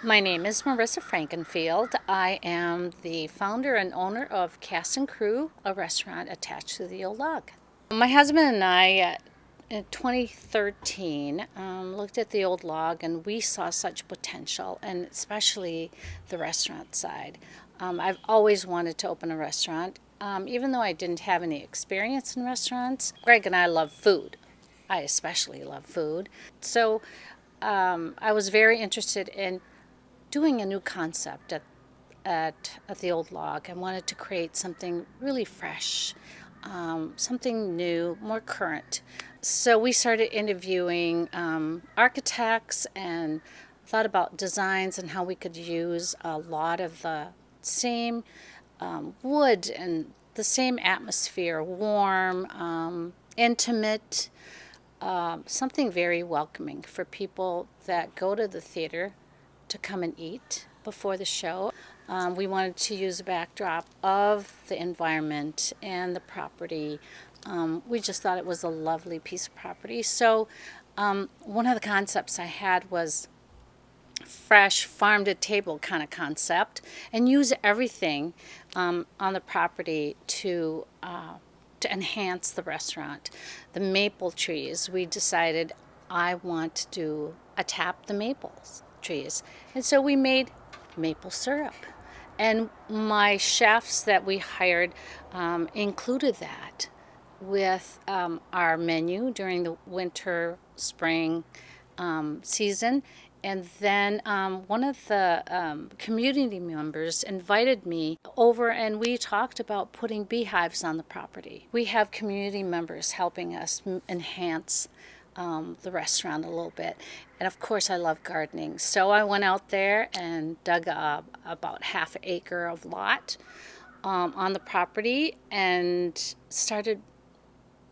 My name is Marissa Frankenfield. I am the founder and owner of Cast and Crew, a restaurant attached to the old log. My husband and I, in 2013, looked at the old log and we saw such potential, and especially the restaurant side. I've always wanted to open a restaurant, even though I didn't have any experience in restaurants. Greg and I love food. I especially love food. So I was very interested in doing a new concept at the old log. I wanted to create something really fresh, something new, more current. So we started interviewing architects and thought about designs and how we could use a lot of the same wood and the same atmosphere, warm, intimate, something very welcoming for people that go to the theater to come and eat before the show. We wanted to use a backdrop of the environment and the property. We just thought it was a lovely piece of property. So one of the concepts I had was fresh farm to table kind of concept, and use everything on the property to enhance the restaurant. The maple trees, we decided I want to tap the maple trees. And so we made maple syrup. And my chefs that we hired included that with our menu during the winter, spring season. And then one of the community members invited me over, and we talked about putting beehives on the property. We have community members helping us enhance the restaurant a little bit. And of course, I love gardening. So I went out there and dug about half an acre of lot on the property and started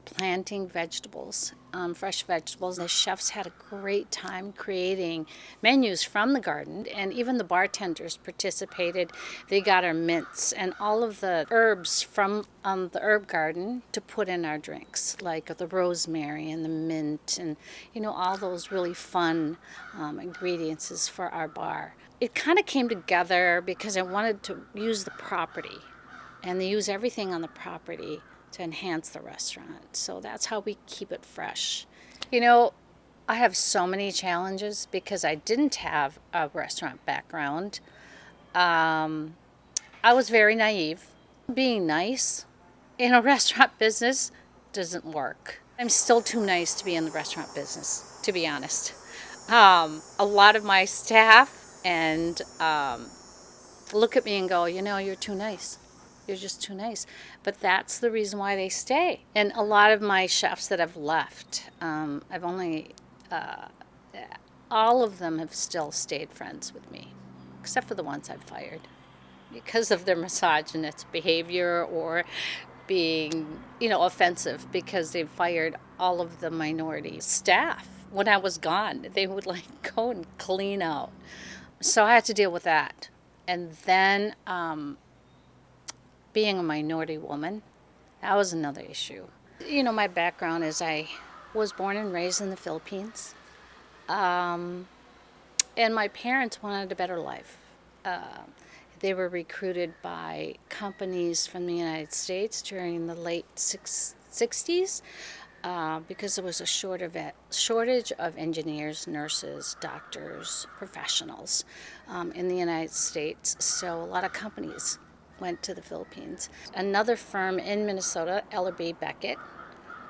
planting vegetables, fresh vegetables. The chefs had a great time creating menus from the garden, and even the bartenders participated. They got our mints and all of the herbs from the herb garden to put in our drinks, like the rosemary and the mint, and all those really fun ingredients for our bar. It kind of came together because I wanted to use the property and they use everything on the property to enhance the restaurant. So that's how we keep it fresh. I have so many challenges because I didn't have a restaurant background. I was very naive. Being nice in a restaurant business doesn't work. I'm still too nice to be in the restaurant business, to be honest. A lot of my staff and look at me and go, you're too nice. You're just too nice. But that's the reason why they stay. And a lot of my chefs that have left, I've only, all of them have still stayed friends with me, except for the ones I've fired because of their misogynist behavior or being, offensive, because they fired all of the minority staff. When I was gone, they would go and clean out. So I had to deal with that. And then, being a minority woman, that was another issue. My background is I was born and raised in the Philippines. And my parents wanted a better life. They were recruited by companies from the United States during the late 60s because there was a shortage of engineers, nurses, doctors, professionals in the United States. So a lot of companies went to the Philippines. Another firm in Minnesota, Ellerby Beckett,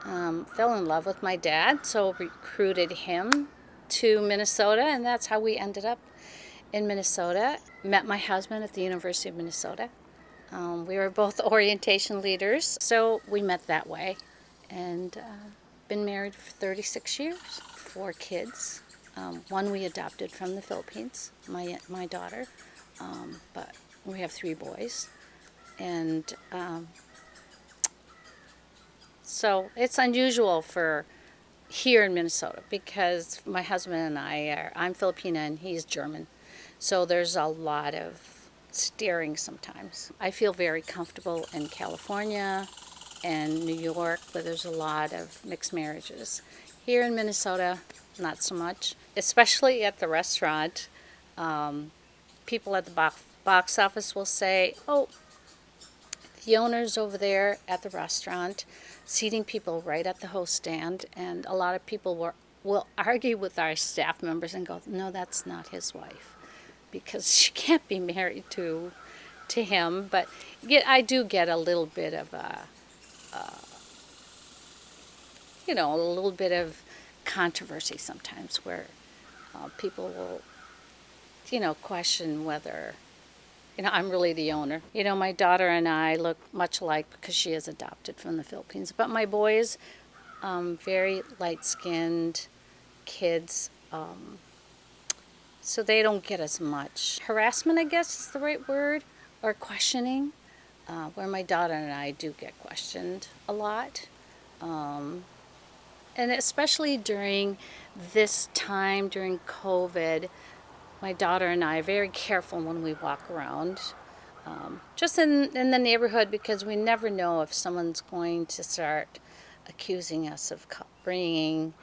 fell in love with my dad, so recruited him to Minnesota, and that's how we ended up in Minnesota. Met my husband at the University of Minnesota. We were both orientation leaders, so we met that way, and been married for 36 years, 4 kids. One we adopted from the Philippines, my daughter, but we have 3 boys. And so it's unusual for here in Minnesota because my husband and I'm Filipina and he's German. So there's a lot of steering sometimes. I feel very comfortable in California and New York, where there's a lot of mixed marriages. Here in Minnesota, not so much, especially at the restaurant. People at the box office will say, oh, the owner's over there at the restaurant seating people right at the host stand, and a lot of people will argue with our staff members and go, no, that's not his wife, because she can't be married to him. But I do get a little bit of a little bit of controversy sometimes where people will, question whether, I'm really the owner. My daughter and I look much alike because she is adopted from the Philippines. But my boys, very light-skinned kids, so they don't get as much harassment, I guess is the right word, or questioning, where my daughter and I do get questioned a lot. And especially during this time, during COVID, my daughter and I are very careful when we walk around, just in the neighborhood, because we never know if someone's going to start accusing us of bringing,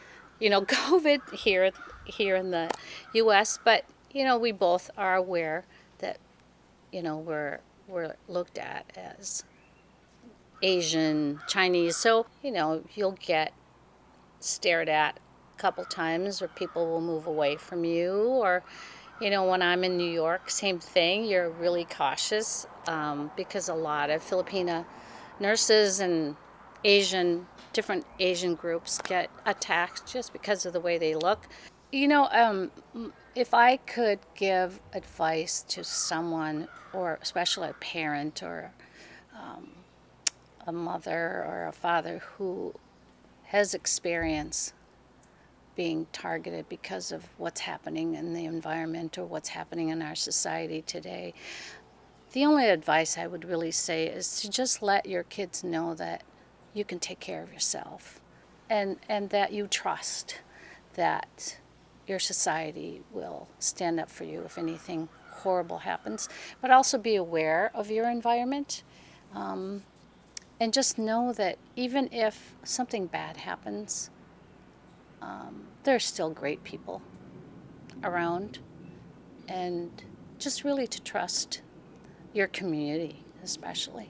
COVID here in the U.S. But we both are aware that we're looked at as Asian, Chinese, so you'll get stared at a couple times, or people will move away from you, or when I'm in New York, same thing. You're really cautious, because a lot of Filipina nurses and different Asian groups get attacked just because of the way they look. If I could give advice to someone, or especially a parent or a mother or a father who has experience being targeted because of what's happening in the environment or what's happening in our society today, the only advice I would really say is to just let your kids know that you can take care of yourself, and that you trust that your society will stand up for you if anything horrible happens, but also be aware of your environment, and just know that even if something bad happens, there are still great people around, and just really to trust your community especially.